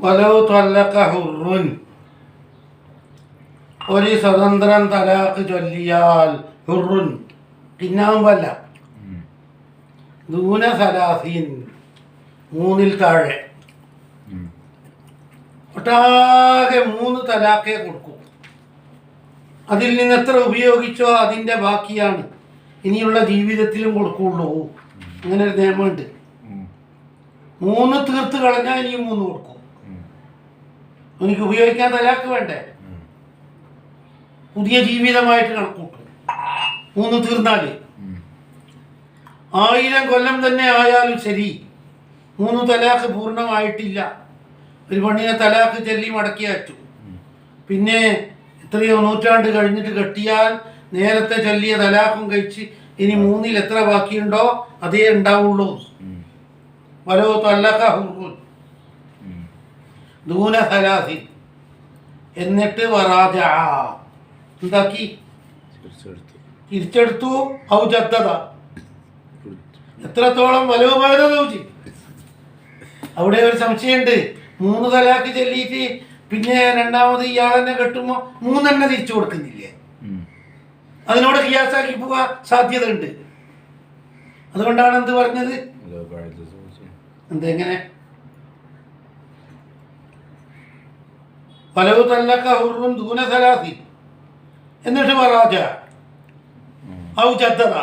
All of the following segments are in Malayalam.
വലൗ ത്വല്ലഖ ഹുർറുൻ, ഒരു സ്വതന്ത്രൻ തലാഖ് ചൊല്ലിയാൽ, ഹുർറുൻ കിന്നാമ്പല്ല, ദൂന സലാസീൻ മൂന്നിൽ താഴെ, ഒട്ടാകെ 3 തലാഖേ കൊടുക്കും. അതിൽ നിന്ന് എത്ര ഉപയോഗിച്ചോ അതിൻ്റെ ബാക്കിയാണ് ഇനിയുള്ള ജീവിതത്തിലും കൊടുക്കുള്ളൂ. അങ്ങനെ ഒരു നിയമമുണ്ട്. 3 തീർത്ത് കളഞ്ഞാൽ ഇനിയും 3 കൊടുക്കും. എനിക്ക് ഉപയോഗിക്കാൻ തലാക്ക് വേണ്ടേ? പുതിയ ജീവിതമായിട്ട് കണക്കൂട്ടും. 3 തീർന്നാൽ 1000 കൊല്ലം തന്നെ ആയാലും ശരി, 3 തലാക്ക് പൂർണ്ണമായിട്ടില്ല. ഒരു പെണ്ണിനെ തലാക്ക് ചൊല്ലി മടക്കി അയച്ചു, പിന്നെ എത്രയോ നൂറ്റാണ്ട് കഴിഞ്ഞിട്ട് കെട്ടിയാൽ നേരത്തെ ചൊല്ലിയ തലാഖും കഴിച്ച് ഇനി 3ൽ എത്ര ബാക്കിയുണ്ടോ അതേ ഉണ്ടാവുള്ളൂ. വലോ ത്വല്ലഖ ഹുർറുൻ ദൂന സലാസിൻ, എന്നിട്ട് വറാജഅ എന്താക്കി? തിരിച്ചെടുത്തു. ഔ ജദ്ദദ, എത്രത്തോളം വലവുമായത് നോക്കി. അവിടെ ഒരു സംശയമുണ്ട്. 3 തലാക്ക് ചൊല്ലിയിട്ട് പിന്നെ രണ്ടാമത് ഇയാളെന്നെ കെട്ടുമ്പോൾ 3 തിരിച്ചു കൊടുക്കുന്നില്ലേ? അതിനോട് ഖിയാസാക്കി പോകാൻ സാധ്യത ഉണ്ട്. അതുകൊണ്ടാണ് എന്ത് പറഞ്ഞത്? എന്തെങ്ങനെ? വലൗ ത്വല്ലഖ ഹുർറുൻ ദൂന സലാസിൻ, എന്നിട്ട് വറാജഅ ഔ ജദ്ദദ.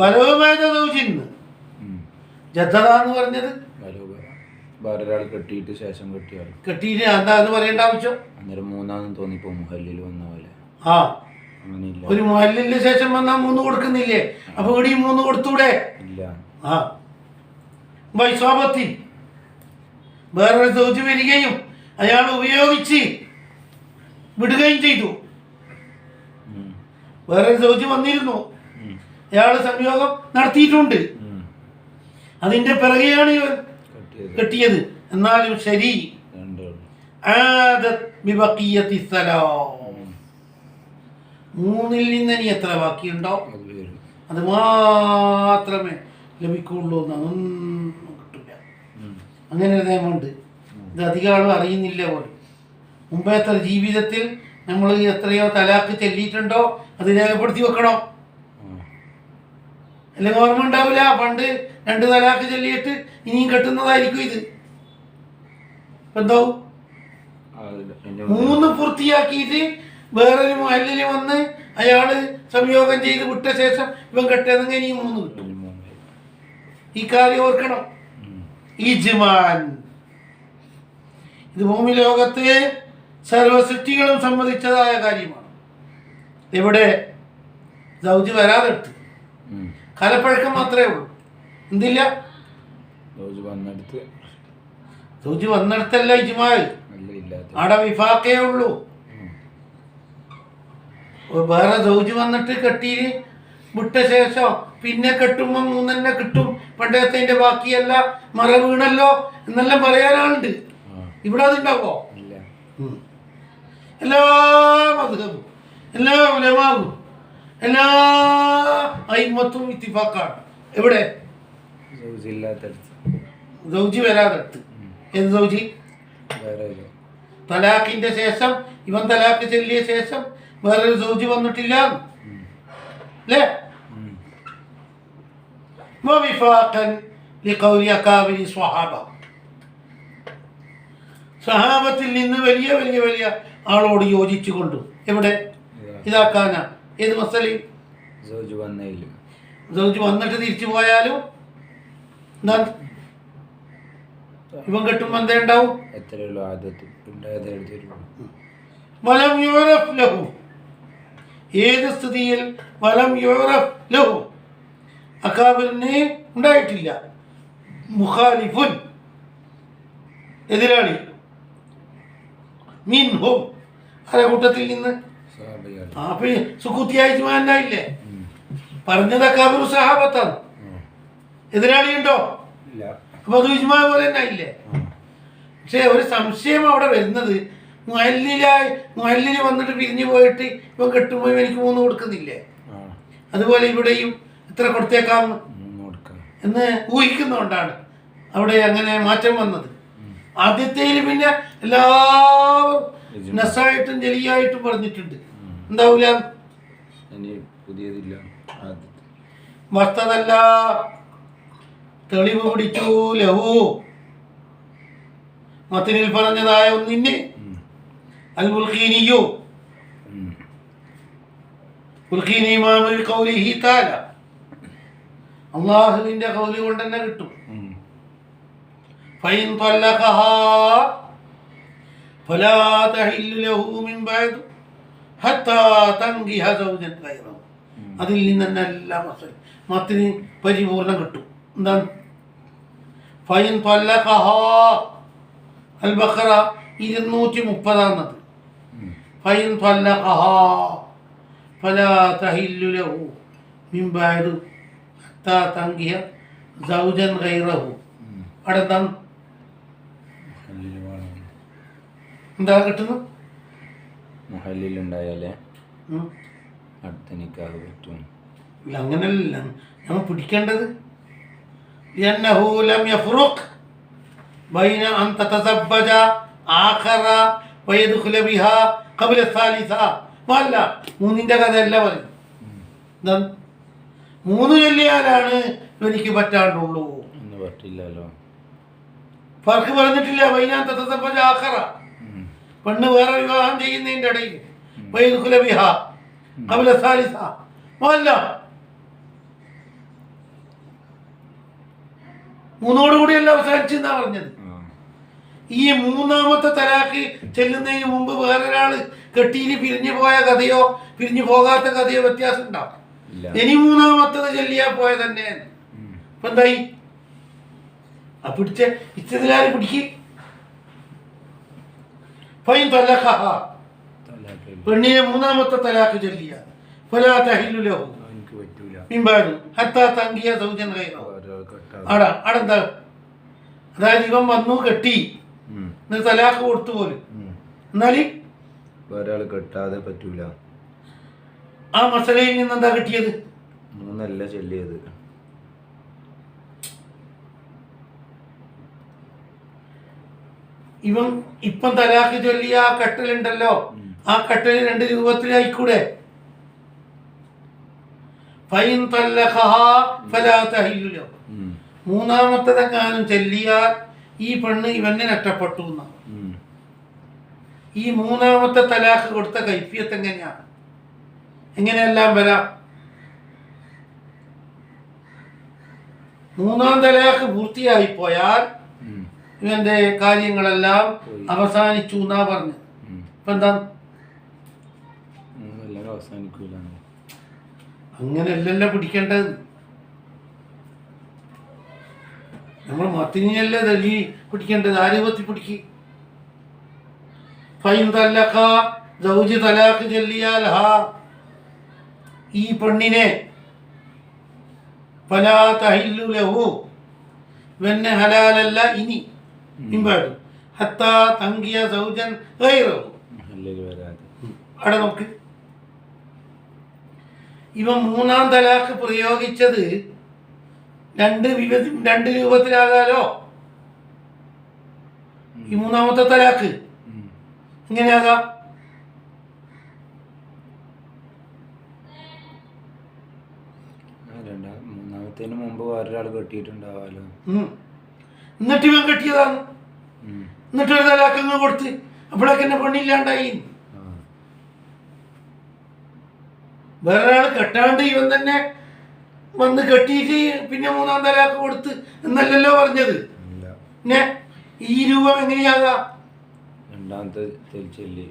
വലവുമായത് സൗജിന്ന് ജദ്ദദ എന്ന് പറഞ്ഞത് വേറൊരാൾ കെട്ടിയിട്ട് ശേഷം കെട്ടിയിട്ട് എന്താ എന്ന് പറയേണ്ട ആവശ്യം? അന്നേരം 3 തോന്നിപ്പോ മുഹല്ലിൽ വന്ന പോലെ. ആ, ഒരു മുഹല്ലിന് ശേഷം വന്നാൽ 3 കൊടുക്കുന്നില്ലേ? അപ്പൊ ഇവിടെ 3 കൊടുത്തൂടെ? ഇല്ല. ആ, വൈസ്വാപത്തിൽ വേറൊരു സൗജ് വരികയും അയാൾ ഉപയോഗിച്ച് വിടുകയും ചെയ്തു. വേറൊരു സൗജ് വന്നിരുന്നു, അയാൾ സംയോഗം നടത്തിയിട്ടുണ്ട്. അതിന്റെ പിറകെയാണ് ഇവർ കെട്ടിയത്. എന്നാലും ശരി, 3ൽ നിന്ന് ഇനി എത്ര ബാക്കിയുണ്ടോ അത് മാത്രമേ ലഭിക്കുള്ളൂ. ഒന്നും കിട്ടില്ല. അങ്ങനെ ഒരു നിയമമുണ്ട്. ഇത് അധികം ആളും അറിയുന്നില്ല പോലും. മുമ്പത്തെ ജീവിതത്തിൽ നമ്മൾ എത്രയോ തലാക്ക് ചൊല്ലിയിട്ടുണ്ടോ അത് രേഖപ്പെടുത്തി വെക്കണം. അല്ലെങ്കിൽ ഓർമ്മ ഉണ്ടാവില്ല. പണ്ട് 2 തലാക്ക് ചൊല്ലിയിട്ട് ഇനിയും കെട്ടുന്നതായിരിക്കും ഇത്. എന്താവും? 3 പൂർത്തിയാക്കിയിട്ട് വേറൊരു മുഹല്ലിൽ വന്ന് അയാള് സംയോഗം ചെയ്ത് വിട്ട ശേഷം ഇവൻ കെട്ടിയതെങ്കിൽ ഇനിയും 3 കിട്ടും. ഈ കാര്യം ഓർക്കണം. ഇജ്മാൻ, ഇത് ഭൂമി ലോകത്ത് സർവസൃഷ്ടികളും സമ്മതിച്ചതായ കാര്യമാണ്. ഇവിടെ സൗജ് വരാതെടുത്ത് കാലപ്പഴക്കം മാത്രമേ ഉള്ളൂ. എന്തില്ല? സൗജ് വന്നിടത്തല്ല ഇജ്മാൽ, അവിടെ വിഫാക്കേ ഉള്ളൂ. വേറെ സൗജ് വന്നിട്ട് കെട്ടി വിട്ട ശേഷം പിന്നെ കെട്ടുമ്പോൾ 3 കിട്ടും, പണ്ടത്തെ ബാക്കിയല്ല മറ വീണല്ലോ എന്നെല്ലാം പറയാനാളുണ്ട്. ഇവിടെ അതുണ്ടാവോ? എല്ലാ മദ്ഹബും എല്ലാ ഉലമാവും എല്ലാ അയിമ്മത്തും ഇത്തിഫാക്കാണ്. എവിടെ? സൗജി വരാതെടുത്ത്. ഏത് സൗജി? തലാഖിന്റെ ശേഷം, ഇവൻ തലാഖ് ചൊല്ലിയ ശേഷം വേറൊരു സൗജി വന്നിട്ടില്ല അല്ലേ? സ്വഹാബത്തിൽ നിന്ന് വലിയ വലിയ വലിയ ആളോട് യോജിച്ചു കൊണ്ടും. എവിടെ? ഇതാക്കാന ഏത് മസലി? സൗജ് വന്നിട്ട് തിരിച്ചു പോയാലും എന്താ ഇവൻ കെട്ടുമ്പോ എന്താ ഉണ്ടാവും? വലം യുറഫ് ലഹു, ഏത് സ്ഥിതിയിൽ വലം യുറഫ് ലഹു, അക്കാബിറിന് ഉണ്ടായിട്ടില്ല. മുഖാലിഫുൻ, എതിരാളി, മിൻഹും, ആരെ കൂട്ടത്തിൽ നിന്ന്? അപ്പൊ സുഖൂത്തിയായി ഇജ്മാനായില്ലേ? പറഞ്ഞത് അക്കാബിറു സഹാബത്താണ്. എതിരാളി ഉണ്ടോ? അപ്പൊ അത് ഇജ്മാ പോലെ തന്നെ ആയില്ലേ? പക്ഷെ ഒരു സംശയം അവിടെ വരുന്നത്, മുഹല്ലിൽ വന്നിട്ട് പിരിഞ്ഞു പോയിട്ട് ഇവൻ കെട്ടുമ്പോൾ എനിക്ക് 3 കൊടുക്കുന്നില്ലേ? അതുപോലെ ഇവിടെയും എത്ര കൊടുത്തേക്കാം എന്ന് ഊഹിക്കുന്നതുകൊണ്ടാണ് അവിടെ അങ്ങനെ മാറ്റം വന്നത്. ആദ്യത്തേൽ പിന്നെ എല്ലാവരും നസായിട്ടും ജലിയായിട്ടും പറഞ്ഞിട്ടുണ്ട്. എന്താവൂല പുതിയതില്ല വസ്തതല്ല തെളിവ് പിടിച്ചു ലഹു മത്തിനിൽ പറഞ്ഞതായ ഒന്നിന് അൽ ബുൽഖീനിയോ ബുൽഖീനി ഇമാമുൽ ഖൗലിഹി തആല അല്ലാഹുവിന്റെ ഖൗലി കൊണ്ട് തന്നെ കിട്ടും. ഫൈൻ തല്ലഖഹാ ഫലാ തഹില്ലു ലഹു മിൻ ബഅദ് ഹത്താ തൻകിഹ സൗജൻ ഗൈറഹു. അതിൽ നിന്ന് തന്നെ എല്ലാ മത്തിന് പരിപൂർണം കിട്ടും. എന്താണ് ഫൈൻ തല്ലഖഹാ അൽ ബഖറ 230 ഫൈൻ തല്ലഖഹാ ഫലാ തഹില്ലു ലഹു മിൻ ബഅദ് ഹത്താ തൻകിഹ സൗജൻ ഗൈറഹു. അവിടെ എന്താണ് എന്താ കിട്ടുന്നത്? മുഹല്ലിലുണ്ടായാലേ അടുത്ത നിക്കാഹ് പറ്റും. ഇല്ല, അങ്ങനല്ല നമ്മൾ പിടിക്കേണ്ടത്. لأنه لم يفرق بين أن تتزوج آخر ويدخل بها قبل الثالثة. അല്ല, മൂന്നിൻ്റെ കഥയല്ല പറയും. എന്താണ് 3 ചൊല്ലിയാലാണ് എനിക്ക് പറ്റാണ്ടുള്ളൂ എന്ന് പറ്റില്ലല്ലോ. ഫർക്ക് പറഞ്ഞിട്ടില്ല. ബൈനാൻ തതസബ്ബജ ആഖറ, പെണ്ണ് വേറെ വിവാഹം ചെയ്യുന്നതിൻ്റെ ഇടയിൽ വയദ്ഖുല ബിഹാ ഖബ്ല സാലിസ. അല്ല, 3 അവസാനിച്ചെന്നാ പറഞ്ഞത്. ഈ 3ാമത്തെ തലാഖ് ചെല്ലുന്നതിന് മുമ്പ് വേറൊരാള് കെട്ടിയിൽ പിരിഞ്ഞു പോയ കഥയോ പിരിഞ്ഞു പോകാത്ത കഥയോ വ്യത്യാസം ഉണ്ടാവും. ഇനി 3ാമത്തത് ചെല്ലിയാ പോയ തന്നെ. ഇപ്പൊ എന്തായി? ആ പിടിച്ച ഇച്ചതിലാര് പിടിക്ക്. ഫൈൻ തലഖഹ, പെണ്ണിനെ 3ാമത്തെ തലാഖ് ചൊല്ലിയ ഫലാ തഹില്ലു ലഹു മിൻ ബഅദ് ഹത്താ തൻകിഹ സൗജൻ ഗൈറഹു. അടെന്താ, അതായത് ഇവൻ വന്നു കെട്ടി എന്നിട്ട് തലാഖ് കൊടുത്തു പോലും, എന്നാല് ഒരാൾ കെട്ടാതെ പറ്റൂല. ആ മസലയിൽ നിന്ന് എന്താ കിട്ടിയത്? 3 ചൊല്ലിയത്. ഇവൻ ഇപ്പം തലാഖ് ചൊല്ലിയ ആ കെട്ടലുണ്ടല്ലോ, ആ കെട്ടൽ 2 രൂപത്തിലായിക്കൂടെ? ഫൈൻ തല്ലഖഹാ ഫലാ തഹില്ലു ലഹു. 3ാമത്തതെങ്ങാനും ചൊല്ലിയാൽ ഈ പെണ്ണ് ഇവനെ നഷ്ടപ്പെട്ടു എന്നാണ്. ഈ 3ാമത്തെ തലാഖ് കൊടുത്ത കൈഫിയത്ത് എങ്ങനെയാണ്? എങ്ങനെയെല്ലാം വരാം? 3ാം തലാഖ് പൂർത്തിയായി പോയാൽ ഇവന്റെ കാര്യങ്ങളെല്ലാം അവസാനിച്ചു എന്നാ പറഞ്ഞു. ഇപ്പൊ എന്താ അവസാനിക്കൂല? അങ്ങനെയല്ലല്ലോ പിടിക്കേണ്ടത്. നമ്മൾ മത്തിനല്ലേ തല്ലി പിടിക്കേണ്ടത്. ആരൂപത്തിൽ പിടിക്ക്. ഫൈൻ തല്ലഖ സൗജ് തലാഖ് ചൊല്ലിയാൽ ഈ പെണ്ണിനെ ഫലാ തഹില്ലു ലഹു, ഇവന് ഹലാലല്ല ഇനി ഇമ്പാട് ഹത്താ തൻകിഹ സൗജൻ ഗൈറഹു. അവിടെ നോക്ക്, ഇവൻ 3ാം തലാഖ് പ്രയോഗിച്ചത് 2 രൂപത്തിലാകാലോ. ഈ 3ാമത്തെ തലാഖ് എങ്ങനെയാകാം? മൂന്നാമത്തേന് മുമ്പ് വേറൊരാൾ കെട്ടിയിട്ടുണ്ടാവാലോ. എന്നിട്ട് ഇവൻ കെട്ടിയതാണ്. എന്നിട്ട് ഒരു തലാഖ് കൊടുത്ത് അപ്പോഴൊക്കെ എന്നെ പെണ്ണില്ലാണ്ടായി. വേറൊരാൾ കെട്ടാണ്ട് ഇവൻ തന്നെ വന്ന് കെട്ടിയിട്ട് പിന്നെ 3ാം തലാഖ് കൊടുത്ത് എന്നല്ലല്ലോ പറഞ്ഞത്. പിന്നെ ഈ രൂപം എങ്ങനെയാകാം? 2ാമത്തെ ചൊല്ലി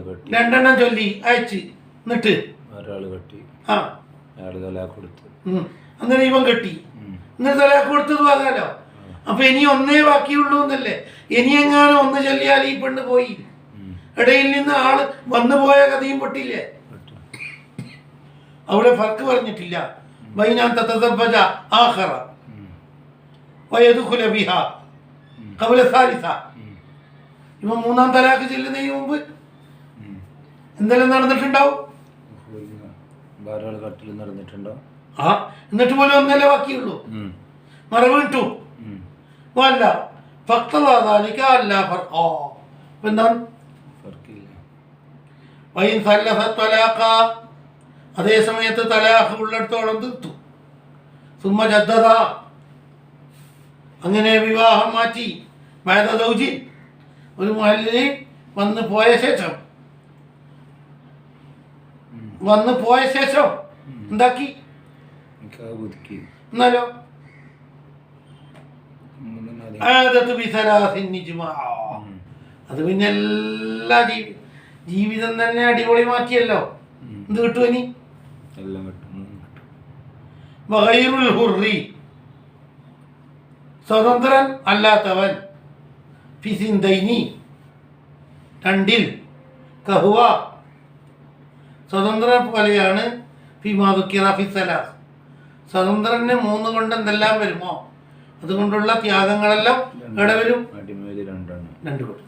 കെട്ടി, 2 ചൊല്ലി അയച്ച് എന്നിട്ട് ഒരാൾ കെട്ടി, അയാൾ തലാഖ് കൊടുത്തു, അങ്ങനെ ഇവൻ കെട്ടി എന്നിട്ട് തലാഖ് കൊടുത്തത് ആകാലോ. അപ്പൊ ഇനി 1 ബാക്കിയുള്ളൂ എന്നല്ലേ? ഇനി എങ്ങാനും 1 ചൊല്ലിയാൽ ഈ പെണ്ണ് പോയി. ഇടയിൽ നിന്ന് ആള് വന്നു പോയ കഥയും പൊട്ടില്ലേ? അവിടെ ഫർക്ക് പറഞ്ഞിട്ടില്ല. ബൈനാൻ തതസബ്ബജ ആഖറ വയദ്ഖുല ബിഹാ ഖബ്ല സാലിസ. ഇവൻ 3ാം തലാഖ് ചെല്ലുന്നതിന് മുമ്പ് എന്തെല്ലാം നടന്നിട്ടുണ്ടാവും? വേറൊരാൾ കട്ടിൽ നടന്നിട്ടുണ്ടോ? എന്നിട്ട് പോലും 1 ബാക്കിയുള്ളൂ. മറവിട്ടു അല്ല ഫക്തലാദാലിക അല്ല ഫർഖോ എന്താണ് ഫർക്കില്ല. വൈൻ സല്ലഫ ത്വലാഖ അതേ സമയത്ത് തലാഖ് ഉള്ളിടത്തോളം തീർത്തു. സുമ്മ ജദ്ദദ അങ്ങനെ വിവാഹം മാറ്റി. ബഅദ സൗജിൻ ഒരു മഹല്ലിൽ വന്ന് പോയ ശേഷം എന്താക്കി പുതുക്കി. എന്നാലോ മൂന്ന് നാല് ആദത്ത് ബിസലാസിൻ ഇജ്മാ. അത് പിന്നെ എല്ലാ ജീവിതം തന്നെ അടിപൊളി മാറ്റിയല്ലോ. എന്ത് കിട്ടും ഇനി? എല്ലാം കിട്ടും. വഗൈറുൽ ഹുർരി സ്വതന്ത്രൻ അല്ലാത്തവൻ ഫിസിന്ദൈനി രണ്ടിൽ കഹുവ സ്വതന്ത്രനെ പോലെയാണ് ഫിമാദുക്കിറ ഫിസലാസ്. സ്വതന്ത്രന് 3 കൊണ്ട് എന്തെല്ലാം വരുമോ അതുകൊണ്ടുള്ള ത്യാഗങ്ങളെല്ലാം എവിടെ വരും? അടിമേല് 2 കൊണ്ട്.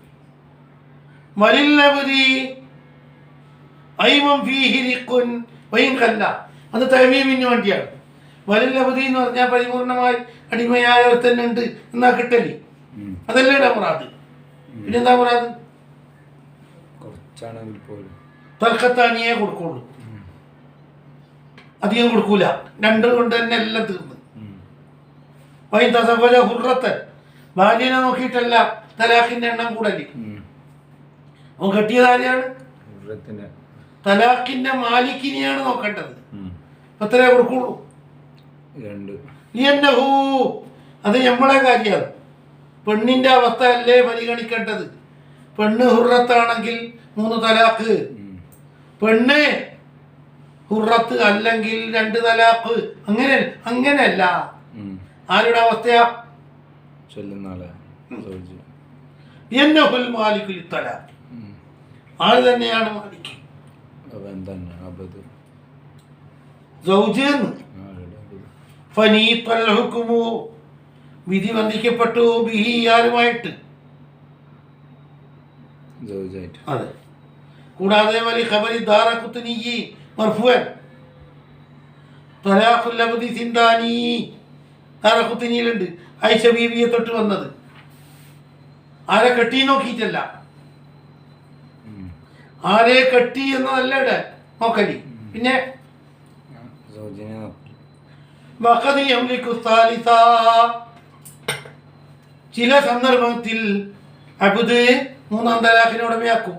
വലില്ലബുദി ഐമം ഫീഹി റിഖുൻ വൈൻ ഖല്ല. അത് തമീമിന് വേണ്ടിയാണ്. വലില്ലബുദി എന്ന് പറഞ്ഞാൽ പരിപൂർണമായി അടിമയായ ഒരുത്തന്നെ ഉണ്ട് എന്നാ കിട്ടല്. അതല്ലേ മുറാദ്. പിന്നെന്താ മുറാദ്? കുറച്ചാണെങ്കിൽ പോലും തൽക്കത്താനിയെ കൊടുക്കുള്ളൂ, അധികം കൊടുക്കൂല. 2 കൊണ്ട് തന്നെ എല്ലാം തീർന്നു. വൈൻ തസവ്വജ ഹുർറത്തൻ ഭാര്യനെ നോക്കിയിട്ടല്ല തലാഖിന്റെ എണ്ണം കൂടല്. അവൻ കെട്ടിയത് ആരെയാണ്? തലാഖിന്റെ മാലിക്കിനെയാണ് നോക്കേണ്ടത്. എത്രയേ കൊടുക്കുള്ളൂ? 2. ലിയന്നഹു അത് നമ്മളെ കാര്യമാണ്. പെണ്ണിന്റെ അവസ്ഥ അല്ലേ പരിഗണിക്കേണ്ടത്. പെണ്ണ് ഹുറത്താണെങ്കിൽ 3 തലാഖ്, പെണ്ണ് ഹുറത്ത് അല്ലെങ്കിൽ 2 തലാഖ്. അങ്ങനെയല്ല. ആരുടെ അവസ്ഥയാ? മാലിക്കുൽ തലാഖ്. ആര് തന്നെയാണ് മാലിക്? വിധി ബന്ധിക്കപ്പെട്ടു ബിഹി ആരുമായിട്ട്. അതെ. കൂടാതെ വലി ഖബരി ദാറഖുത്നി മർഫുഅൻ തലാഖുൽ അബ്ദി സിന്ദാനി ദാറഖുത്നിയിലുണ്ട്. ആയിഷ ബീവിയെ തൊട്ട് വന്നത്. ആരെ കെട്ടി നോക്കിയിട്ടല്ല, ആരെ കെട്ടി എന്നതല്ല ഇവിടെ നോക്കലി. പിന്നെ ചില സന്ദർഭത്തിൽ അബ്ദ് 3-ാം തലാഖിന് ഉടമയാക്കും.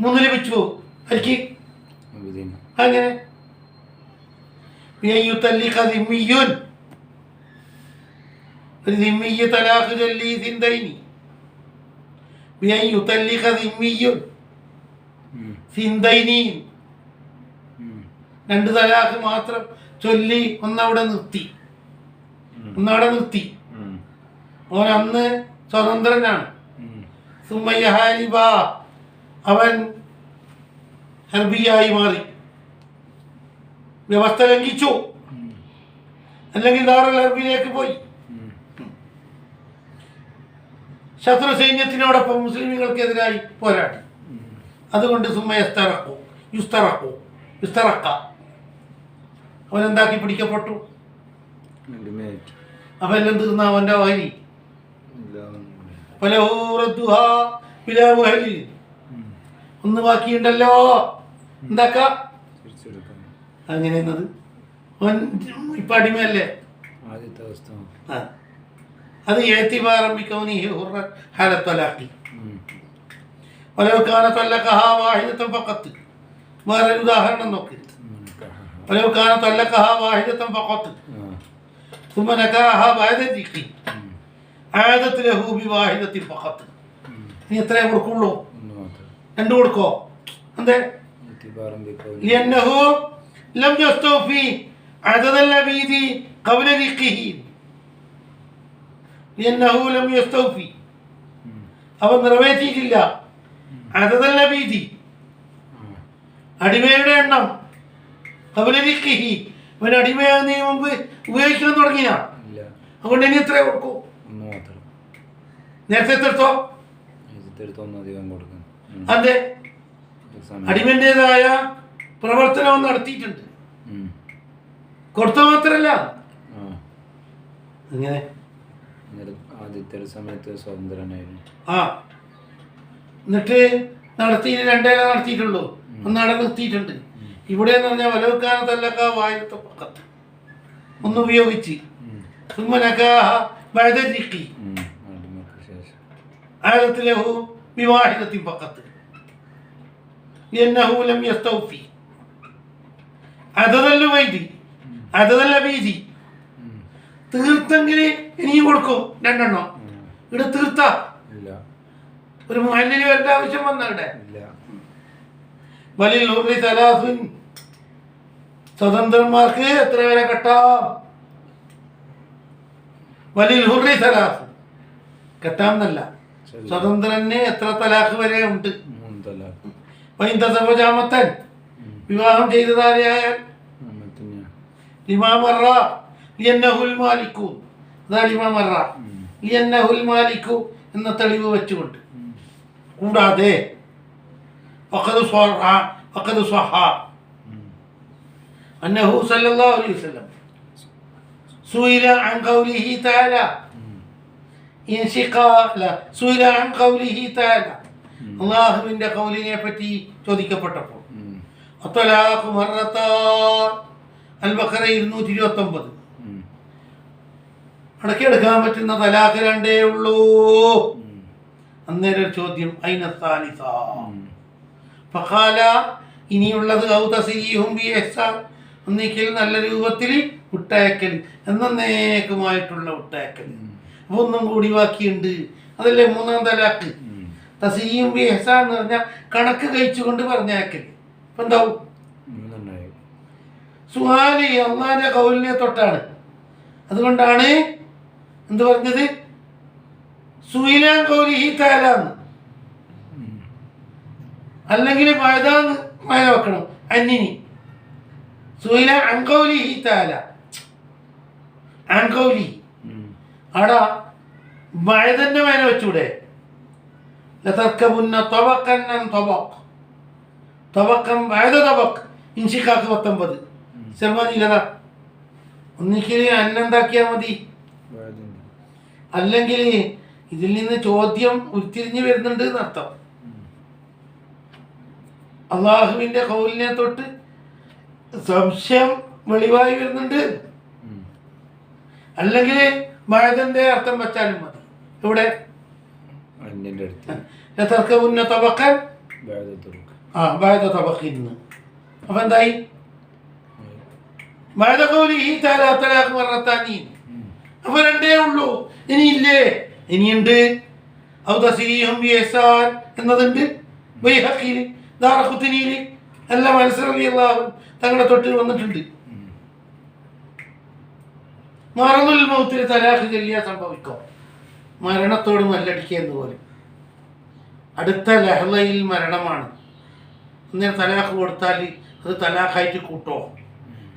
3 ലഭിച്ചു പോകും. അങ്ങനെ ഒരു ദിമ്മിയ്യ തലാഖ് ചൊല്ലി സിന്ദൈനി. സിന്ദൈനി 2 തലാഖ് മാത്രം ചൊല്ലി ഒന്നവിടെ നിർത്തി. ഓൻ അന്ന് സ്വതന്ത്രനാണ്. സുമയ്യ ഹാലിബ അവൻ ഹർബിയായി മാറി, വ്യവസ്ഥ ലംഘിച്ചു. അല്ലെങ്കിൽ ദാറുൽ ഹർബിലേക്ക് പോയി. ശത്രു സൈന്യത്തിനോടൊപ്പം മുസ്ലിമുകൾക്കെതിരായി പോരാടി. അതുകൊണ്ട് യുസ്തറക്ക അവനെന്താക്കി പിടിക്കപ്പെട്ടു. അപ്പൊ എല്ലാം തീർന്ന അവന്റെ വരി ഒന്ന് ബാക്കിയുണ്ടല്ലോ. എന്താക്ക അങ്ങനെ ഇപ്പൊ അടിമയല്ലേ. അത് വേറെ ഉദാഹരണം നോക്കി. ഇനി എത്രേ കൊടുക്കുള്ളൂ? 2 കൊടുക്കോ? എന്തേ? അവൻ നിറവേറ്റിയിട്ടില്ല അതല്ല ഭീതി. അടിമയുടെ എണ്ണം കബലരിക്കിഹി അവൻ അടിമയാകുന്നതിന് മുമ്പ് ഉപയോഗിക്കണം തുടങ്ങിയ. അതുകൊണ്ട് ഇനി എത്ര കൊടുക്കൂ? നേരത്തെ എടുത്തോ? അതെ, അടിമന്റേതായ പ്രവർത്തനം നടത്തിയിട്ടുണ്ട്. കൊടുത്ത മാത്രല്ല അങ്ങനെ ആദ്യത്തെ ഒരു സമയത്ത് സ്വതന്ത്രനായിരുന്നു. ആ എന്നിട്ട് നടത്തി 2 ഇല നടത്തിയിട്ടുള്ളൂ, 1 അവിടെ നിർത്തിയിട്ടുണ്ട്. ഇവിടെ എന്ന് പറഞ്ഞാൽ വലവെക്കാനത്തല്ലക്ക വായത്തെ പക്കത്ത് ഒന്ന് ഉപയോഗിച്ച് വഴുതരിക്കി ആഴത്തിലഹു വിവാഹിതത്തി പക്കത്ത് എന്നഹൂലം യസ്തൗഫി അതല്ല വൈദി അതല്ല ബീജി തീർത്തെങ്കിൽ ഇനിയും കൊടുക്കും 2 എണ്ണം. ഇവിടെ തീർത്ത ഒരു മുഹല്ലിന് വരേണ്ട ആവശ്യം വന്നവിടെ. വലിൽ ഹുർരി സലാസുൻ സ്വതന്ത്രന്മാർക്ക് എത്ര വരെ കെട്ടാം? വലിൽ ഹുർരി സലാസ് കെട്ടാമെന്നല്ല, സ്വതന്ത്രന് എത്ര തലാഖ് വരെ ഉണ്ട്. വൈന്തസവജാമത്തൻ വിവാഹം ചെയ്തതാരെയായാൽ ലിമാമറ ലിയന്നഹുൽ മാലിക്കു, അതാ ലിമാമറ ലിയന്നഹുൽ മാലിക്കു എന്ന തെളിവ് വെച്ചുകൊണ്ട്. കൂടാതെ ഫഖദ് സ്വഹ അന്നഹു സല്ലല്ലാഹു അലൈഹി വസല്ലം സുഇല അൻ ഖൗലിഹി തആല സുഇല അൻ ഖൗലിഹി തആല അല്ലാഹുവിന്റെ ഖൗലിനെ പറ്റി ചോദിക്കപ്പെട്ടപ്പോൾ അത്വലാഖു മറത്താൻ അൽ-ബഖറ 229 അടക്കിയെടുക്കാൻ പറ്റുന്ന തലാഖ് 2 ഉള്ളൂ. അന്നേരം ചോദ്യം ഐന സാലിസ ഫഖാല ഇനിയുള്ളത് ഔതസിയും ബി ഇഹ്സാൻ ഒന്നിക്കൽ നല്ല രൂപത്തിൽ വിട്ടയക്കൽ, എന്നേക്കുമായിട്ടുള്ള വിട്ടയക്കൽ. അപ്പോൾ ഒന്നും കൂടി ബാക്കിയുണ്ട്, അതല്ലേ 3-ാം തലാഖ്. തസീയും ബി ഇഹ്സാൻ എന്ന് പറഞ്ഞാൽ കണക്ക് കഴിച്ചുകൊണ്ട് പറഞ്ഞയക്കൽ. ഇപ്പം എന്താവും? സുഹാലി അള്ളാന്റെ കൗലിനെ തൊട്ടാണ്. അതുകൊണ്ടാണ് എന്ത് പറഞ്ഞത്? സുയിലാൻ കൗലിഹി തആലാന്ന്, അല്ലെങ്കിൽ മഴതാന്ന് മഴ വെക്കണം. അന്നിനി സുയില അൻകൗലിഹി തആല അൻകൗലി ആടാ മഴ തന്നെ മഴ വെച്ചൂടെ? ലതർക്കബുന്ന തബഖൻ അൻ തബഖ് തബഖൻ ബഅദ തബഖ് ഇൻഷിഖാഖ് 19 ശർമാനിലതാ. ഒന്നിക്കൽ അന്നെന്താക്കിയാൽ മതി, അല്ലെങ്കിൽ ഇതിൽ നിന്ന് ചോദ്യം ഉരുത്തിരിഞ്ഞു വരുന്നുണ്ട് എന്നർത്ഥം. അള്ളാഹുവിന്റെ കൗലിനെ തൊട്ട് സംശയം വെളിവായി വരുന്നുണ്ട്, അല്ലെങ്കിൽ മഴതന്റെ അർത്ഥം വെച്ചാലും മതി. ഇവിടെ അപ്പൊ എന്തായി? അപ്പൊ 2 ഉള്ളൂ, ഇനിയില്ലേ? ഇനിയുണ്ട്. എന്നതുണ്ട് ബൈഹഖിയിൽ, ദാറഖുത്നിയിൽ എല്ലാം മനസ്സിലാക്കിയല്ലാഹു തങ്ങളുടെ തൊട്ട് വന്നിട്ടുണ്ട്. മറന്നുൽ മൗത്തിൽ തലാഖ് ചൊല്ലിയാൽ സംഭവിക്കും മരണത്തോട് മല്ലടിക്കുക എന്ന് പോലെ. അടുത്ത ലഹളയിൽ മരണമാണ്. അന്നേരം തലാഖ് കൊടുത്താൽ അത് തലാഖായിട്ട് കൂട്ടോ,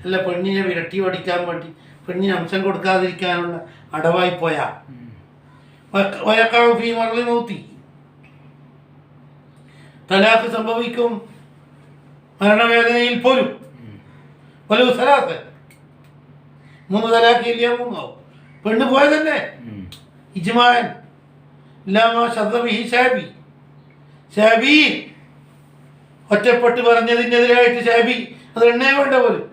അല്ല പെണ്ണിനെ വിരട്ടി ഓടിക്കാൻ വേണ്ടി പെണ്ണിന് അംശം കൊടുക്കാതിരിക്കാനുള്ള അടവായി പോയാ മൗത്തി തലാഖ് സംഭവിക്കും മരണവേദനയിൽ പോലും. പല സലാത്ത് 3 തലാഖ് ഇല്ല 3 ആവും. പെണ്ണ് പോയത് തന്നെ ഇജ്മാൻ ഷാബി ഒറ്റപ്പെട്ട് പറഞ്ഞതിനെതിരായിട്ട് ഷാബി അത് എണ്ണേ വേണ്ട പോലും.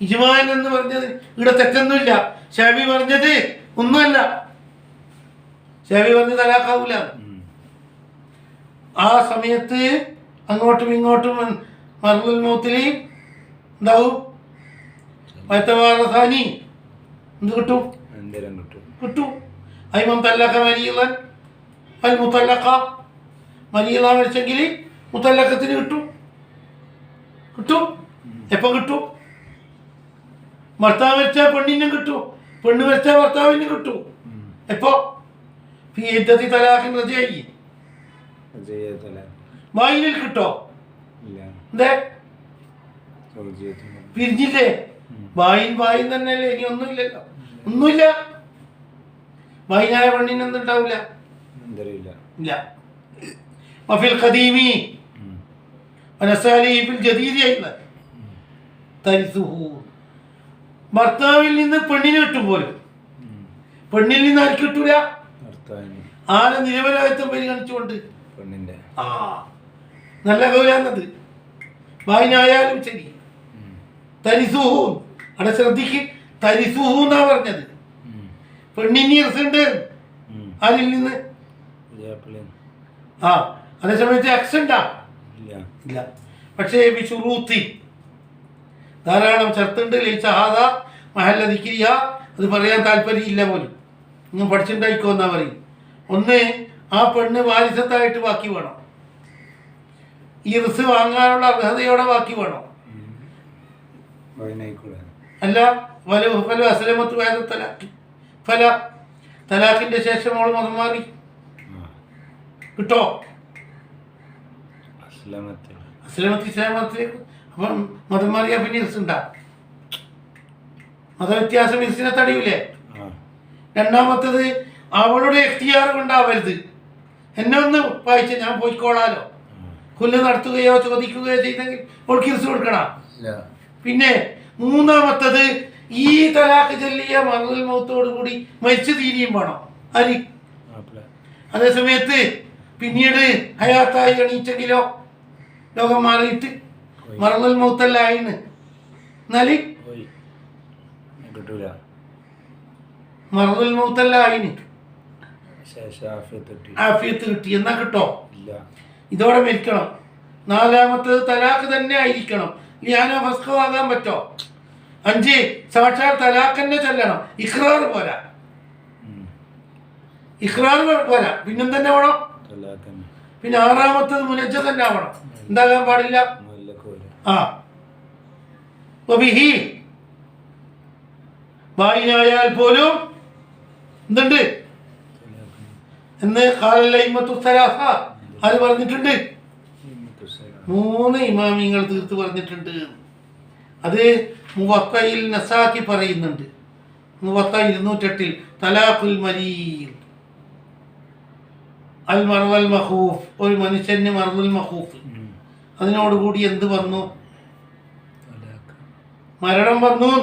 ഇജ്മാൻ എന്ന് പറഞ്ഞത് ഇവിടെ തെറ്റൊന്നുമില്ല. ഷാബി പറഞ്ഞത് ഒന്നുമല്ല. ഷാബി പറഞ്ഞ് തലാഖാവൂല. ആ സമയത്ത് അങ്ങോട്ടും ഇങ്ങോട്ടും മർമുൽ മൗത്തിൽ എന്താവും? വയത്തവാറസാനി എന്ത് കിട്ടും? കിട്ടും. അയ്മം തല്ലഖ മരീളൻ അൽ മുത്തല്ലഖ മരീള മരിച്ചെങ്കിൽ മുത്തല്ലഖത്തിന് കിട്ടും. എപ്പം കിട്ടും? ഭർത്താവ് മരിച്ചാൽ പെണ്ണിനും കിട്ടും, പെണ്ണ് മരിച്ചാൽ ഭർത്താവിനും കിട്ടും. എപ്പോ? വായിനിൽ കിട്ടോ? എന്തേ പിരിഞ്ഞില്ലേ? വായിൻ തന്നെയല്ലേ, ഇനി ഒന്നുമില്ലല്ലോ. ഒന്നുമില്ല. വായിനായ പെണ്ണിന് എന്തുണ്ടാവില്ല. വഫിൽ ഖദീമി വനസാലി ഫിൽ ജദീദി തരിസുഹു ഭർത്താവിൽ നിന്ന് പെണ്ണിന് കിട്ടും പോലും. പെണ്ണിൽ നിന്ന് ആർക്ക് കിട്ടൂല? ഭർത്താവിന്. ആരെ നിരപരാധിത്വം പരിഗണിച്ചുകൊണ്ട് പെണ്ണിന്റെ. ആ നല്ല കൗലാന്നത് വായനായാലും ശരി. തരിസുഹു അവിടെ ശ്രദ്ധിക്ക്, തരിസുഹു എന്നാ പറഞ്ഞത്. പെണ്ണിന് ഇറസുണ്ട് ആരിൽ നിന്ന്? ആ അതേ സമയത്ത് അക്സണ്ടാ ഇല്ല. പക്ഷേ വിശുറൂത്തി ധാരാളം ചർത്തുണ്ട്. ലൈസഹാദ മഹല്ല ദിക്രിയ, അത് പറയാൻ താല്പര്യമില്ല പോലും. നിങ്ങൾ പഠിച്ചിട്ടുണ്ടായിക്കോ എന്നാ പറയും. ഒന്ന്, ആ പെണ്ണ് വാരിസത്തായിട്ട് ബാക്കി വേണം. ഈ റിസ് വാങ്ങാനുള്ള അർഹതയോടെ ബാക്കി വേണം. അല്ല ഫല അസ്ലമത്ത് വേദ തലാഖ്, ഫല തലാഖിന്റെ ശേഷം അവൾ മതം മാറി കിട്ടോ? അസ്ലമത്ത് ഇസ്ലാം മതത്തിലേക്ക്. അപ്പം മതം മാറിയാ പിന്നെ ഇർസുണ്ടാ? മതവ്യത്യാസം ഇർസിനെ തടയൂലേ? രണ്ടാമത്തത്, അവളുടെ എഖ്തിയാർ കൊണ്ടാവരുത്. എന്നെ ഒന്ന് വായിച്ച ഞാൻ പോയിക്കോളാലോ. കൊല്ല് നടത്തുകയോ ചോദിക്കുകയോ ചെയ്തെങ്കിൽ അവൾക്ക് ഇർസ് കൊടുക്കണം. പിന്നെ മൂന്നാമത്തത്, ഈ തലാഖ് ചൊല്ലിയ മറൽ മൗത്തോടു കൂടി മരിച്ചു തീരുകയും വേണം. അരി അതേ സമയത്ത് പിന്നീട് ഹയാത്തായി എണീച്ചെങ്കിലോ ലോകം മാറിയിട്ട് മറന്നൽ മൗത്തല്ല ആയിന്ന് എന്നാല് മറന്നൽ മൗത്തല്ല ആയിന് ആഫിയത്ത് കിട്ടി എന്നാ കിട്ടോ? ഇതോടെ മരിക്കണം. നാലാമത്തത് തലാഖ് തന്നെ ആയിരിക്കണം. ലിയാനോ ഫസ്ഖോ ആകാൻ പറ്റോ? 5 സാക്ഷാൽ തലാഖ് തന്നെ ചൊല്ലണം. ഇഖ്റാർ പോരാ, ഇഖ്റാർ പോരാ, പിന്നെന്തെന്നെ വേണം? പിന്നെ ആറാമത്തത് മുനജ്ജ തന്നെ ആവണം. എന്താകാൻ പാടില്ല? ആ വായിനായാൽ പോലും എന്തുണ്ട് എന്ന് അത് പറഞ്ഞിട്ടുണ്ട്. 3 ഇമാമിങ്ങൾ തീർത്ത് പറഞ്ഞിട്ടുണ്ട്. അത് മുവത്തയിൽ നസാക്കി പറയുന്നുണ്ട്. മുവത്ത 208 തലാഖുൽ മരീദ് അൽ മർവൽ മഖൂഫ്, ഒരു മനുഷ്യന് മർവൽ മഖൂഫ്, അതിനോടുകൂടി എന്ത് വന്നു? മരണം വന്നു.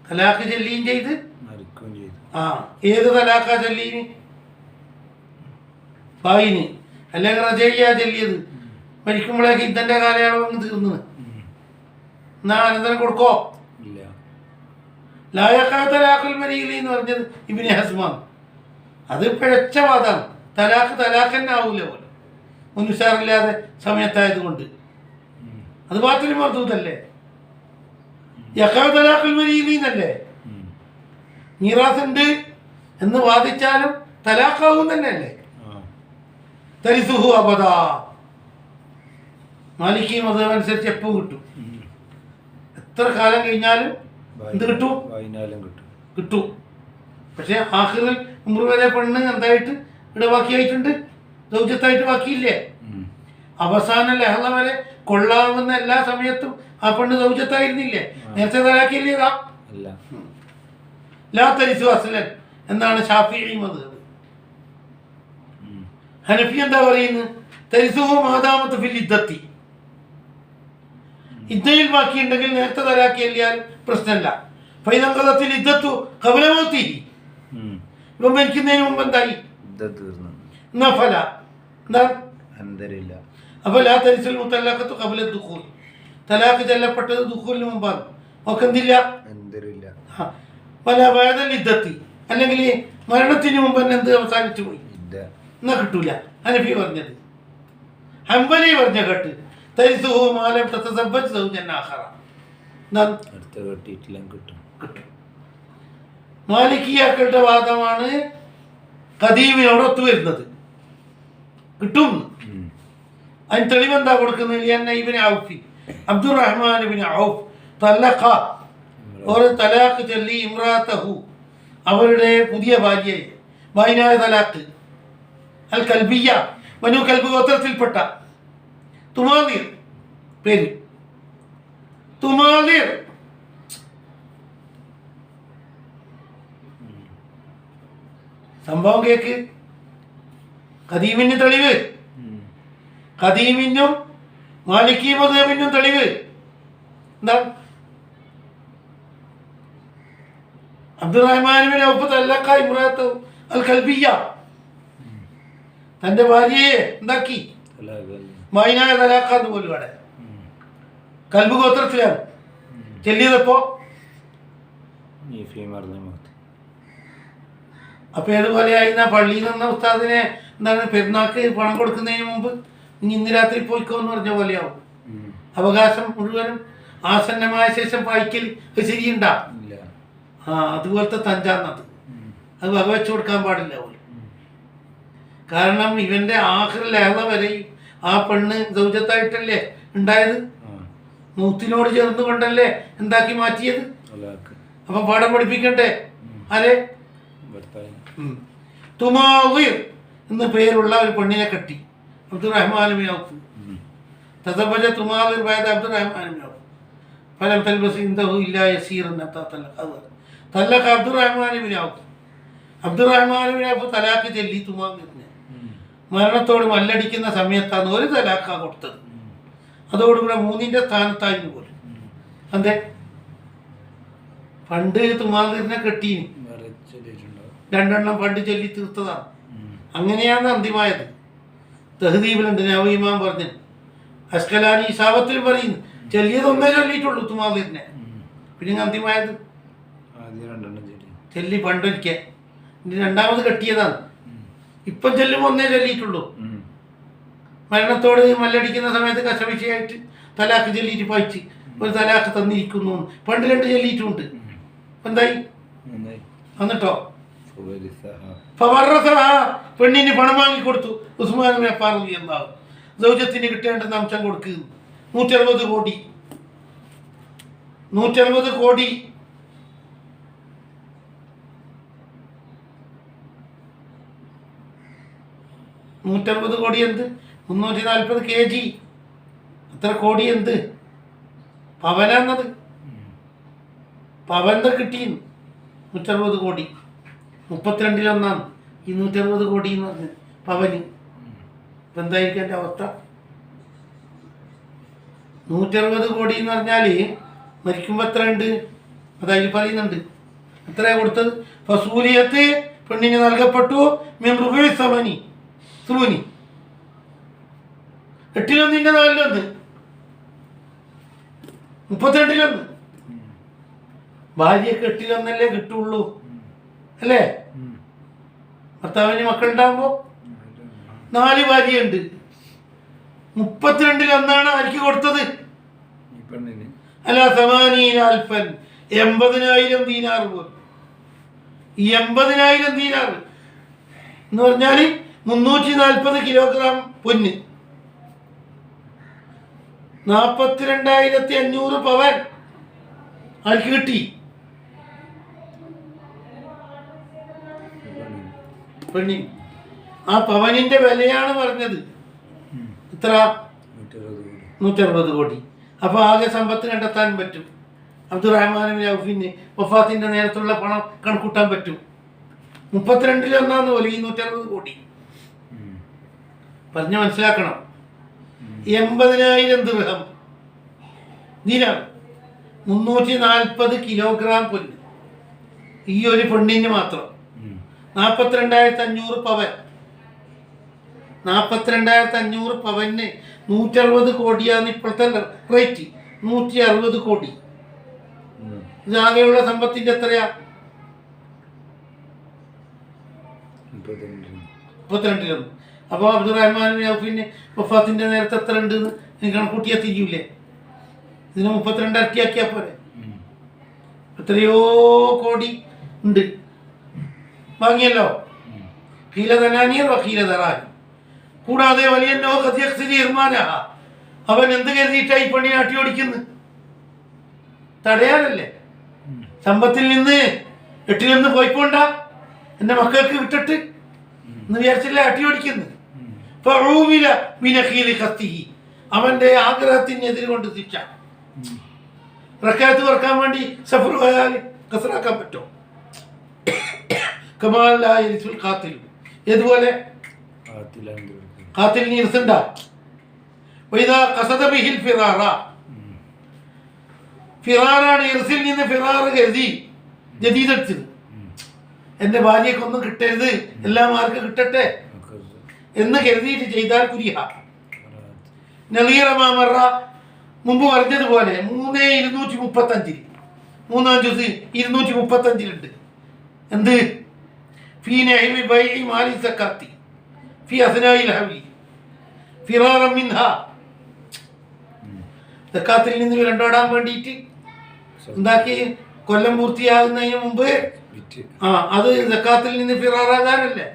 തലാഖ് ചൊല്ലിയും ചെയ്ത്. ആ ഏത് തലാഖാ ചൊല്ലീന്? ബായിന് അല്ലെങ്കിൽ റജയ്യ ചൊല്ലിയത്. മരിക്കുമ്പോഴേക്ക് ഇതന്റെ കാലയളവ് അങ്ങ് തീർന്നു. എന്നാ അനന്തരം കൊടുക്കോ? ലായഖുൽ മരീലി എന്ന് പറഞ്ഞത് ഇബ്നു ഹസ്മാൻ. അത് പിഴച്ച വാദാണ്. തലാഖ് തന്നെ ആവൂല പോലെ ഒന്നും ഉഷാറില്ലാതെ സമയത്തായത് കൊണ്ട്. അത് ബാത്തിലും മർദൂദല്ലേ? തലാഖുൽ മരീലി എന്നല്ലേ? മീറാസ് ഉണ്ട് എന്ന് വാദിച്ചാലും തലാഖാവും തന്നെ അല്ലേ? തരിസുഹു അബദാ. മാലിക്കി മദ്ഹബ് അനുസരിച്ച് എപ്പോൾ കിട്ടും. എത്ര കാലം കഴിഞ്ഞാലും എന്ത് കിട്ടും? കിട്ടും. പക്ഷെ ആഖിറിൽ ഉംറ വരെ പെണ്ണ് എന്തായിട്ട് ഇവിടെ ബാക്കിയായിട്ടുണ്ട്? ദൗജത്തായിട്ട് ബാക്കിയില്ലേ? അവസാന ലഹള വരെ കൊള്ളാവുന്ന എല്ലാ സമയത്തും ആ പെണ്ണ് ദൗജത്തായിരുന്നില്ലേ? നേരത്തെ തലാക്കിയില്ലേതാ? ലാ തരിസു അസ്ലൻ എന്നാണ് ഷാഫിഈ മദ്ഹബ്. ഹനഫി എന്താ പറയുന്നത്? തരിസുഹു മാദാമത്ത് ഫിൽ ഇദ്ദത്തി. ഇദ്ദയിൽ ബാക്കിയുണ്ടെങ്കിൽ നേരത്തെ തലാക്കിയാൽ പ്രശ്നമല്ല. ഫൈദത്തിൽ ഇദ്ദത്തു ഖബല മൗതിഹി. ഇപ്പം മരിക്കുന്നതിന് മുമ്പ് എന്തായി? നഫല. അപ്പൊ ലാ തരിസുൽ മുത്തല്ലഖത്തു ഖബല ദുഖൂൽ. തലാഖ് ചൊല്ലപ്പെട്ടത് ദുഖൂലിന് മുമ്പാണ്. ഒക്കെ എന്തില്ല? വല ബഅദൽ ഇദ്ദത്തി, അല്ലെങ്കിൽ മരണത്തിന് മുമ്പ് തന്നെ എന്ത് അവസാനിച്ചു പോയി എന്നാ കിട്ടൂല. ഹനഫി പറഞ്ഞത്. ഹംബലി പറഞ്ഞ കേട്ട് തരിസുഹു മാ ലം തതസവ്വജ് സൗജൻ ആഖറ. കിട്ടും. മാലിക്കിയാക്കളുടെ വാദമാണ് ഖദീമിനോട് ഒത്തുവരുന്നത്. കിട്ടും. അതിന് തെളിവെന്താ കൊടുക്കുന്നത്? അബ്ദുറഹ്മാൻ ഇബ്നു ഔഫ് തലഖ, ഒരു തലാഖ് ചൊല്ലി ഇമ്രാത്തഹു, അവരുടെ പുതിയ ഭാര്യയെ. ബൈനായ തലാഖ് അൽ കൽബിയ, ബനു കൽബ് ഗോത്രത്തിൽപ്പെട്ട തുമാദിർ പേര്. തുമാദിർ സംഭവം കേക്ക്. ഖദീമിന് തെളിവ്, ഖദീമിനും മാലിക്കി മദ്ഹബിനും തെളിവ് എന്താ? അബ്ദുറഹ്മാൻ ഔഫ് തല്ലഖ ഇമ്രാത്തു അൽ കൽബിയ, തൻ്റെ ഭാര്യയെ എന്താക്കി? മൈനായ തലാഖ എന്ന് പോലും അവിടെ കൽബ് ഗോത്രത്തിലാണ് ചെല്ലിയതപ്പോ. അപ്പൊ ഏതുപോലെയായി പള്ളിയിൽ നിന്ന ഉസ്താദിനെ എന്താണ് പെരുന്നാൾക്ക് പണം കൊടുക്കുന്നതിന് മുമ്പ് ഇന്ന് രാത്രി പോയിക്കോ എന്ന് പറഞ്ഞ പോലെയാവും. അവകാശം മുഴുവനും ആസന്നമായ ശേഷം വായിക്കൽ ശരിയുണ്ടാ? അതുപോലത്തെ തഞ്ചാന്നത് അത് വകവെച്ചു കൊടുക്കാൻ പാടില്ല പോലും. കാരണം ഇവന്റെ ആഖിറിലേറ വരെയും ആ പെണ്ണ് സൗജത്തായിട്ടല്ലേ ഉണ്ടായത്, മൂത്തിനോട് ചേർന്ന് കൊണ്ടല്ലേ എന്താക്കി മാറ്റിയത്. അപ്പൊ പാഠം പഠിപ്പിക്കണ്ടേ? അതെ, തുമാവിർ എന്ന് പേരുള്ള ഒരു പെണ്ണിനെ കെട്ടി അബ്ദുറഹ്മാൻ ബിൻ ഔഫ്. തസവ്വജ തുമാവിർ ബഅദ അബ്ദുറഹ്മാൻ ബിൻ ഔഫ് ഫലം തൽബസ് ഇൻദഹു ഇല്ലാ യസീറൻ ഹത്താ തലഖ അബ്ദുറഹ്മാൻ ബിൻ ഔഫ്. അബ്ദുറഹ്മാൻ ബിൻ ഔഫ് തലാഖ് ചൊല്ലി തുമാവിറിനെ മരണത്തോട് മല്ലടിക്കുന്ന സമയത്താണ് ഒരു തലാഖ കൊടുത്തത്. അതോടുകൂടെ 3ന്റെ സ്ഥാനത്തായിരുന്നു പോലും. അതെ, പണ്ട് തുമാവിറിനെ കെട്ടീന് 2 പണ്ട് ചൊല്ലി തീർത്തതാണ്. അങ്ങനെയാണ് അന്തിമായത്. തഹ്ദീബിലുണ്ട് നവീമാൻ പറഞ്ഞു, അസ്കലാനി ഇസാബത്തിൽ പറയുന്നു ചൊല്ലിയത് ഒന്നേ ചൊല്ലിയിട്ടുള്ളൂ തുമാവിറിനെ. പിന്നെ അന്തിമായത് ചൊല്ലി പണ്ടൊരിക്കൽ, ഇനി 2ാമത് കെട്ടിയതാണ്. ഇപ്പം ചെല്ലുമ്പോൾ ഒന്നേ ചൊല്ലിയിട്ടുള്ളൂ. മരണത്തോട് മല്ലടിക്കുന്ന സമയത്ത് കശവിശയായിട്ട് തലാഖ് ചൊല്ലിയിട്ട് പായിച്ച് ഒരു തലാഖ് തന്നിരിക്കുന്നു. പണ്ട് 2 ചൊല്ലിയിട്ടുണ്ട്. എന്തായി എന്നിട്ടോ പെണ്ണിന് പണം വാങ്ങിക്കൊടുത്തു. ഉസ്മാൻ എന്താവും സൗജത്തിന് കിട്ടേണ്ടെന്ന് അംശം കൊടുക്കുന്നു. 160 കോടി 160 കോടി. എന്ത് 340 kg, അത്ര കോടി എന്ത് പവനാന്നത്? പവന്റെ കിട്ടിയെന്ന് 160 കോടി. 32-ൽ ഈ 160 കോടി എന്ന് പറഞ്ഞ് പവന്. ഇപ്പം എന്തായിരിക്കും എൻ്റെ അവസ്ഥ? 160 കോടി എന്ന് പറഞ്ഞാൽ മരിക്കുമ്പോൾ എത്ര ഉണ്ട്? അതതിൽ പറയുന്നുണ്ട്. എത്രയാണ് കൊടുത്തത്? ഫസൂലിയത്ത് പെണ്ണിന് നൽകപ്പെട്ടു. മിൻറുബി സമനി സുലൂനി 8-1 4-1 32-1. ഭാര്യക്ക് 8-1 കിട്ടുള്ളൂ അല്ലേ? ഭർത്താവിന് മക്കളുണ്ടാകുമ്പോ 4 ഭാര്യയുണ്ട്. 32-1 ആർക്ക് കൊടുത്തത്? അല്ല, 80,000 80,000 ദീനാർ പോലും. ഈ 80,000 ദീനാർ എന്ന് പറഞ്ഞാൽ 340 കിലോഗ്രാം പൊന്ന്, 42,500 പവൻ ആർക്ക് കിട്ടി? പെണ്ണി. ആ പവനിന്റെ വിലയാണ് പറഞ്ഞത്. എത്ര? 160 കോടി. അപ്പൊ ആകെ സമ്പത്ത് കണ്ടെത്താൻ പറ്റും. അബ്ദുറഹ്മാൻ ബിൻ ഔഫിന് വഫാത്തിന്റെ നേരത്തുള്ള പണം കണക്കൂട്ടാൻ പറ്റും. 32-1 പോലെ ഈ 160 കോടി പറഞ്ഞ് മനസ്സിലാക്കണം. 80,000 ദിർഹം ദിനാർ, 340 കിലോഗ്രാം പൊന്ന് ഈ ഒരു പെണ്ണിന് മാത്രം. 42,500 പവൻ. 42,500 പവന് 160 കോടിയാണ് ഇപ്പോഴത്തെ റേറ്റ്. 160 കോടി. ഇതാകെയുള്ള സമ്പത്തിന്റെ എത്രയാ? 32-1. അപ്പോൾ അബ്ദുറഹ്മാൻ ബിൻ ഔഫിന് വഫാത്തിന്റെ നേരത്തെ എത്ര ഉണ്ടെന്ന് കണക്കൂട്ടിയാൽ തിരിയൂലേ? ഇതിന് 32 ഇരട്ടിയാക്കിയാൽ പോരെ? എത്രയോ കോടി ഉണ്ട്. വാങ്ങിയല്ലോ. ഹീലതനാനിയർ വഹീലതറാൻ. കൂടാതെ വലിയ അവൻ എന്ത് കരുതിയിട്ടായി പണി ആട്ടിയോടിക്കുന്നു? തടയാനല്ലേ? സമ്പത്തിൽ നിന്ന് 8-1 പോയിക്കൊണ്ട എൻ്റെ മക്കൾക്ക് വിട്ടിട്ട് എന്ന് വിചാരിച്ചില്ല അട്ടിയോടിക്കുന്നു. അവന്റെ ആഗ്രഹത്തിന് കൊണ്ട് ശിക്ഷ. റക്കാത്ത് വർക്കാൻ വേണ്ടി സഫർ പോയാൽ കസറാക്കാൻ പറ്റുമോ? ഏതുപോലെ ഖാത്തിലിന് ഇർസുണ്ട. ഫിറാറാണ് ഇർസിൽ നിന്ന് ഫിറാറ് കരുതി ജദീദ് എടുത്തത്. എൻ്റെ ഭാര്യക്കൊന്നും കിട്ടരുത്, എല്ലാമാർക്ക് കിട്ടട്ടെ എന്ന് കരുതിയിട്ട് ചെയ്താൽ കുരിഹ. നളീറമാമറ മുമ്പ് പറഞ്ഞതുപോലെ 3:235 മൂന്നാം ജുസ് 235 എന്ത് ഫീ നഹ്വി ബൈഇ മാലി സക്കാത്തി ഫീ അസ്നാഇൽ ഹവ്ലി ഫിറാറൻ മിൻഹാ. സക്കാത്തിൽ നിന്ന് വിരണ്ടോടാൻ വേണ്ടിയിട്ട് എന്താക്കി കൊല്ലം പൂർത്തിയാകുന്നതിന് മുമ്പ് അത് സക്കാത്തിൽ നിന്ന് ഫിറാറാകാനല്ലേ,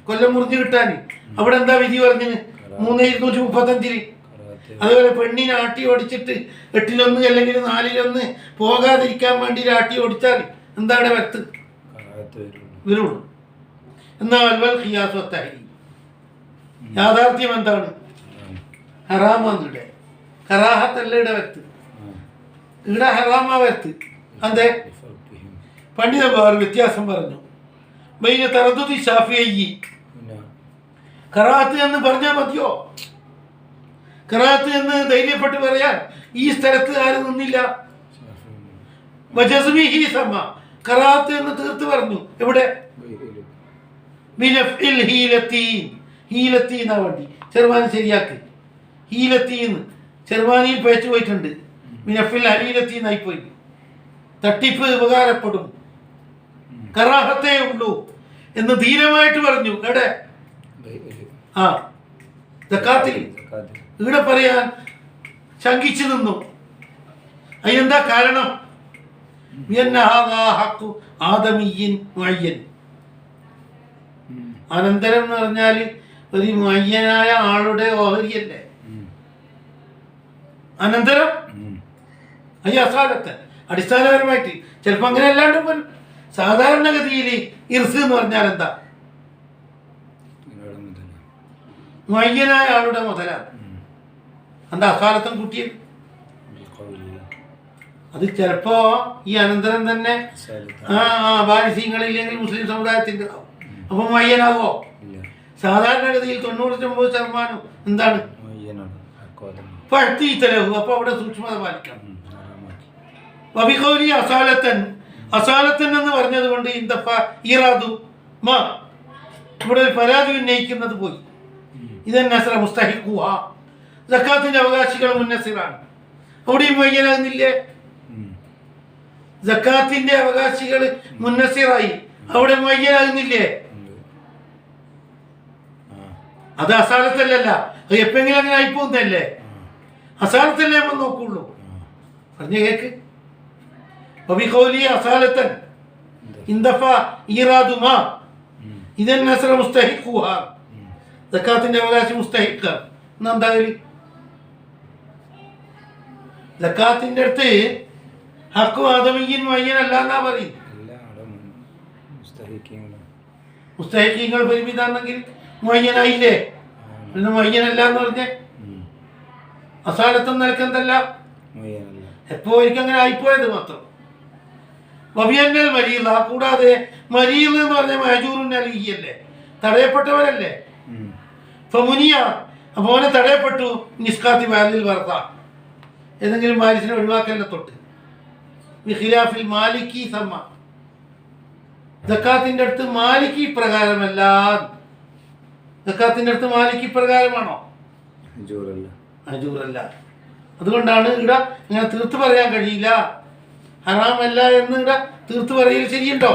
കൊല്ലം മുറിഞ്ഞു കിട്ടാൻ. അവിടെ എന്താ വിധി പറഞ്ഞത്? 3:235. അതുപോലെ പെണ്ണിനെ ആട്ടി ഓടിച്ചിട്ട് 8-1 അല്ലെങ്കിൽ 4-1 പോകാതിരിക്കാൻ വേണ്ടി ആട്ടി ഓടിച്ചാൽ എന്താണ് വ്യക്ത് വരുള്ളൂ. എന്നാൽ യാഥാർത്ഥ്യം എന്താണ്? ഹറാമെന്നിടെ കറാഹത്തല്ല ഇട വ്യക്ത്, ഇവിടെ ഹറാമാ വ്യക്ത്. അതെ പണ്ഡിതന്മാർ വ്യത്യാസം പറഞ്ഞു. ബൈന തറദ്ദുദി ശാഫിഈ, കറാഹത്ത് എന്ന് പറഞ്ഞാൽ മതിയോ? കറാഹത്ത് എന്ന് ധൈര്യപ്പെട്ട് പറയാൻ ഈ സ്ഥലത്ത് ആരും നിന്നില്ല. വജസ്മിഹി സമ, കറാഹത്ത് എന്ന് തീർത്ത് പറഞ്ഞു. എവിടെ? ബിനഫ്ഇൽ ഹീലത്തീൻ, ഹീലത്തി എന്നാ വേണ്ടി ചെറുവാനി ശരിയാക്കി. ഹീലത്തീന്ന് ചെറുവാനിയിൽ പേച്ചു പോയിട്ടുണ്ട്. ബിനഫിൽ ഹലീലത്തീന്നായി പോയി. തട്ടിപ്പ് ഉപകാരപ്പെടും, കറാഹത്തേ ഉള്ളൂ എന്ന് ധീരമായിട്ട് പറഞ്ഞു. എവിടെ? ആ സക്കാത്തിൽ. ഇവിടെ പറയാൻ ശങ്കിച്ചു നിന്നു. അതിനെന്താ കാരണം? അനന്തരം എന്ന് പറഞ്ഞാൽ ഒരു മയ്യനായ ആളുടെ ഓഹരിയല്ലേ അനന്തരം. ഈ അസാലത്തെ അടിസ്ഥാനപരമായിട്ട് ചിലപ്പോൾ അങ്ങനെ അല്ലാണ്ട് പോലും സാധാരണഗതിയിൽ ഇർസ് എന്ന് പറഞ്ഞാൽ എന്താ? മയ്യനായ ആളുടെ മുതലാണ്. എന്താ അസാലത്തം കൂട്ടിയത്? അത് ചിലപ്പോ ഈ അനന്തരം തന്നെ ബാലിസീങ്ങളില്ലെങ്കിൽ മുസ്ലിം സമുദായത്തിന്റെ ആവും. അപ്പൊ മയ്യനാവോ? സാധാരണഗതിയിൽ 99% എന്താണ് പഴുത്തീത്തലവ്. അപ്പൊ അവിടെ സൂക്ഷ്മത പാലിക്കണം. വബിഖൗലി അസാലത്തൻ, അസാലത്തൻ എന്ന് പറഞ്ഞത് കൊണ്ട് ഈറാദു മാ, ഇവിടെ ഒരു പരാതി ഉന്നയിക്കുന്നത് പോയി. ഇതന്നസ്ര മുസ്തഹിഖുഹ, സക്കാത്തിന്റെ അവകാശികൾ മുന്നസിറാണ്. അവിടെയും മയ്യനാകുന്നില്ലേ? സക്കാത്തിന്റെ അവകാശികൾ മുന്നസിറായി, അവിടെ മയ്യനാകുന്നില്ലേ? അത് അസാലത്തല്ലല്ല, അത് എപ്പെങ്കിലും അങ്ങനെ ആയിപ്പോന്നല്ലേ. അസാലത്തല്ലേ നമ്മൾ നോക്കുള്ളൂ. പറഞ്ഞ കേക്ക്. വബിഖൗലി അസാലത്തൻ ഇൻദഫ ഈറാദുമാ ഇദൻ നസ്ര മുസ്തഹിഖുഹ, സക്കാത്തിന്റെ അവകാശി മുസ്തഹിഖാണ്. എന്താ സക്കാത്തിന്റെ അടുത്ത് ഹക്കു ആദമിയൻ മയ്യനല്ല എന്നാ പറയും. മുസ്തഹിഖീങ്ങൾ പരിമിതാണെങ്കിൽ മയ്യനായില്ലേ? പിന്നെ മയ്യനല്ല എന്ന് പറഞ്ഞേ അസാലത്തും നിലക്കെന്തല്ല, എപ്പോ ഒരിക്കൽ അങ്ങനെ ആയിപ്പോയത് മാത്രം. വബിയന്നൽ മരീല, കൂടാതെ മരീൽ എന്ന് പറഞ്ഞ മഹജൂറുൻ അലൈഹിയല്ലേ, തടയപ്പെട്ടവരല്ലേ. ഫമുനിയ, അപ്പോൾ അവനെ തടയപ്പെട്ടു. നിസ്കാത്തി വാലിൽ വർത്ത, ഏതെങ്കിലും വാരിസിനെ ഒഴിവാക്കലിനെ തൊട്ട്. ഖിലാഫിൽ മാലിക്കി സമ്മ, സക്കാത്തിന്റെ അടുത്ത് മാലിക്കി പ്രകാരമല്ല. സക്കാത്തിന്റെ അടുത്ത് മാലിക്കി പ്രകാരമാണോ? അജൂറല്ല. അതുകൊണ്ടാണ് ഇവിടെ ഇങ്ങനെ തീർത്ത് പറയാൻ കഴിയില്ല. ഹറാമല്ല എന്ന് ഇവിടെ തീർത്ത് പറയൽ ശരിയുണ്ടോ?